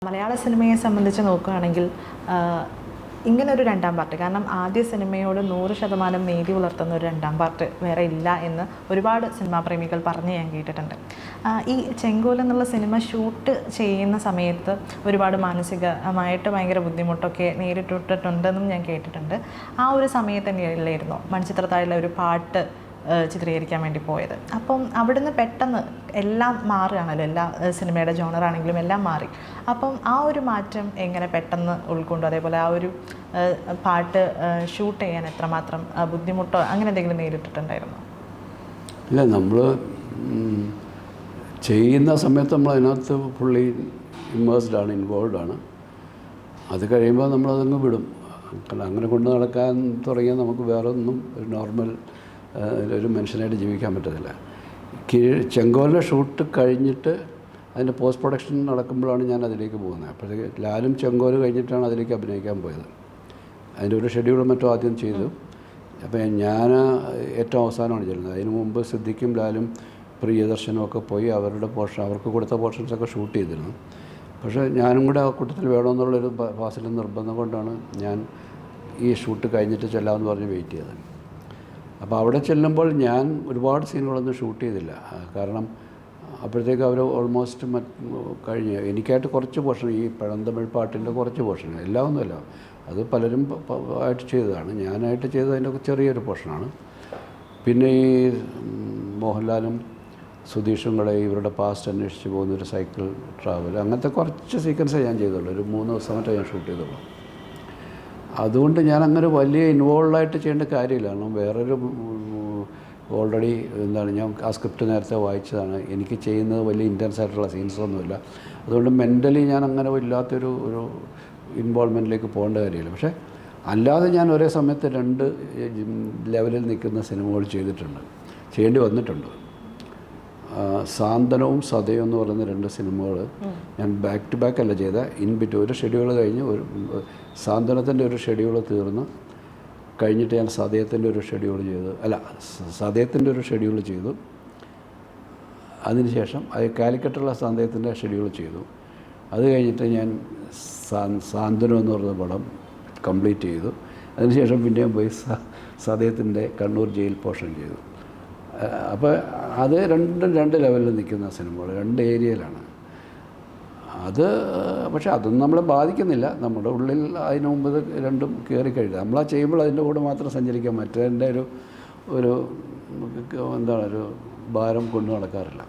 മലയാള സിനിമയെ സംബന്ധിച്ച് നോക്കുകയാണെങ്കിൽ ഇങ്ങനൊരു രണ്ടാം പാർട്ട്, കാരണം ആദ്യ സിനിമയോട് 100% നീതി പുലർത്തുന്ന ഒരു രണ്ടാം പാർട്ട് വേറെ ഇല്ല എന്ന് ഒരുപാട് സിനിമാ പ്രേമികൾ പറഞ്ഞ് ഞാൻ കേട്ടിട്ടുണ്ട്. ഈ ചെങ്കോൽ എന്നുള്ള സിനിമ ഷൂട്ട് ചെയ്യുന്ന സമയത്ത് ഒരുപാട് മാനസികമായിട്ട് ഭയങ്കര ബുദ്ധിമുട്ടൊക്കെ നേരിട്ടിട്ടുണ്ടെന്നും ഞാൻ കേട്ടിട്ടുണ്ട്. ആ ഒരു സമയത്ത് തന്നെയല്ലായിരുന്നു മൺചിത്രത്താഴിലെ ഒരു പാട്ട് ചിത്രീകരിക്കാൻ വേണ്ടി പോയത്. അപ്പം അവിടുന്ന് പെട്ടെന്ന് എല്ലാം മാറുകയാണല്ലോ, എല്ലാ സിനിമയുടെ ജോണറാണെങ്കിലും എല്ലാം മാറി. അപ്പം ആ ഒരു മാറ്റം എങ്ങനെ പെട്ടെന്ന് ഉൾക്കൊണ്ടു? അതേപോലെ ആ ഒരു പാട്ട് ഷൂട്ട് ചെയ്യാൻ എത്രമാത്രം ബുദ്ധിമുട്ടോ അങ്ങനെ എന്തെങ്കിലും നേരിട്ടിട്ടുണ്ടായിരുന്നു? ഇല്ല, നമ്മൾ ചെയ്യുന്ന സമയത്ത് നമ്മൾ അതിനകത്ത് ഫുള്ളി ഇൻവോൾവ്ഡ് ആണ്. അത് കഴിയുമ്പോൾ നമ്മളതങ്ങ് വിടും. അങ്ങനെ കൊണ്ട് നടക്കാൻ തുടങ്ങിയാൽ നമുക്ക് വേറെ ഒന്നും ഒരു നോർമൽ ഒരു മനുഷ്യനായിട്ട് ജീവിക്കാൻ പറ്റത്തില്ല. ചെങ്കോലിൻ്റെ ഷൂട്ട് കഴിഞ്ഞിട്ട് അതിൻ്റെ പോസ്റ്റ് പ്രൊഡക്ഷൻ നടക്കുമ്പോഴാണ് ഞാൻ അതിലേക്ക് പോകുന്നത്. അപ്പോഴത്തേക്ക് ലാലും ചെങ്കോൽ കഴിഞ്ഞിട്ടാണ് അതിലേക്ക് അഭിനയിക്കാൻ പോയത്. അതിൻ്റെ ഒരു ഷെഡ്യൂൾ മറ്റോ ആദ്യം ചെയ്തു. അപ്പോൾ ഞാൻ ഏറ്റവും അവസാനമാണ് ചെല്ലുന്നത്. അതിന് മുമ്പ് സിദ്ദിഖും ലാലും പ്രിയദർശനും ഒക്കെ പോയി അവരുടെ അവർക്ക് കൊടുത്ത പോർഷൻസൊക്കെ ഷൂട്ട് ചെയ്തിരുന്നു. പക്ഷേ ഞാനും കൂടെ ആ കൂട്ടത്തിൽ വേണമെന്നുള്ളൊരു ഫാസിലും നിർബന്ധം കൊണ്ടാണ് ഞാൻ ഈ ഷൂട്ട് കഴിഞ്ഞിട്ട് ചെല്ലാമെന്ന് പറഞ്ഞ് വെയിറ്റ് ചെയ്തത്. അപ്പോൾ അവിടെ ചെല്ലുമ്പോൾ ഞാൻ ഒരുപാട് സീനുകളൊന്നും ഷൂട്ട് ചെയ്തില്ല. കാരണം അപ്പോഴത്തേക്ക് അവർ ഓൾമോസ്റ്റ് കഴിഞ്ഞ് എനിക്കായിട്ട് കുറച്ച് പോർഷൻ, ഈ പഴന്തമിഴ് പാട്ടിൻ്റെ കുറച്ച് പോർഷൻ, എല്ലാം ഒന്നുമല്ല, അത് പലരും ആയിട്ട് ചെയ്തതാണ്. ഞാനായിട്ട് ചെയ്തത് അതിൻ്റെ ചെറിയൊരു പോർഷനാണ്. പിന്നെ ഈ മോഹൻലാലും സുധീഷും കൂടെ ഇവരുടെ പാസ്റ്റ് അന്വേഷിച്ച് പോകുന്നൊരു സൈക്കിൾ ട്രാവൽ, അങ്ങനത്തെ കുറച്ച് സീക്വൻസേ ഞാൻ ചെയ്തുള്ളൂ. ഒരു 3 ദിവസം മറ്റേ ഞാൻ ഷൂട്ട് ചെയ്തുള്ളൂ. അതുകൊണ്ട് ഞാൻ അങ്ങനെ വലിയ ഇൻവോൾവായിട്ട് ചെയ്യേണ്ട കാര്യമില്ല. കാരണം വേറൊരു ഓൾറെഡി ഞാൻ ആ സ്ക്രിപ്റ്റ് നേരത്തെ വായിച്ചതാണ്. എനിക്ക് ചെയ്യുന്നത് വലിയ ഇൻറ്റൻസ് ആയിട്ടുള്ള സീൻസൊന്നുമില്ല. അതുകൊണ്ട് മെൻ്റലി ഞാൻ അങ്ങനെ ഇല്ലാത്തൊരു ഇൻവോൾവ്മെൻറ്റിലേക്ക് പോകേണ്ട കാര്യമില്ല. പക്ഷേ അല്ലാതെ ഞാൻ ഒരേ സമയത്ത് 2 ലെവലിൽ നിൽക്കുന്ന സിനിമകൾ ചെയ്യേണ്ടി വന്നിട്ടുണ്ട്. സാന്ത്വനവും സതയും എന്ന് പറയുന്ന 2 സിനിമകൾ ഞാൻ ബാക്ക് ടു ബാക്ക് അല്ല ചെയ്ത, ഒരു ഷെഡ്യൂൾ കഴിഞ്ഞ് സാന്ത്വനത്തിൻ്റെ ഒരു ഷെഡ്യൂൾ തീർന്ന് കഴിഞ്ഞിട്ട് ഞാൻ സതയത്തിൻ്റെ ഒരു ഷെഡ്യൂൾ ചെയ്തു. അതിനുശേഷം കാലിക്കറ്റുള്ള സതയത്തിൻ്റെ ഷെഡ്യൂൾ ചെയ്തു. അത് കഴിഞ്ഞിട്ട് ഞാൻ സാന്ത്വനം എന്ന് പറയുന്ന പടം കംപ്ലീറ്റ് ചെയ്തു. അതിനുശേഷം പിന്നെയും പോയി സതയത്തിൻ്റെ കണ്ണൂർ ജയിൽ പോർഷൻ ചെയ്തു. അപ്പോൾ അത് 2 ലെവലിൽ നിൽക്കുന്ന സിനിമകൾ, 2 ഏരിയയിലാണ് അത്. പക്ഷേ അതൊന്നും നമ്മളെ ബാധിക്കുന്നില്ല. നമ്മുടെ ഉള്ളിൽ അതിന് മുമ്പ് 2ഉം കയറിക്കഴിഞ്ഞാൽ നമ്മളാ ചെയ്യുമ്പോൾ അതിൻ്റെ കൂടെ മാത്രം സഞ്ചരിക്കാൻ മറ്റേതിൻ്റെ ഒരു ഭാരം കൊണ്ടു നടക്കാറില്ല.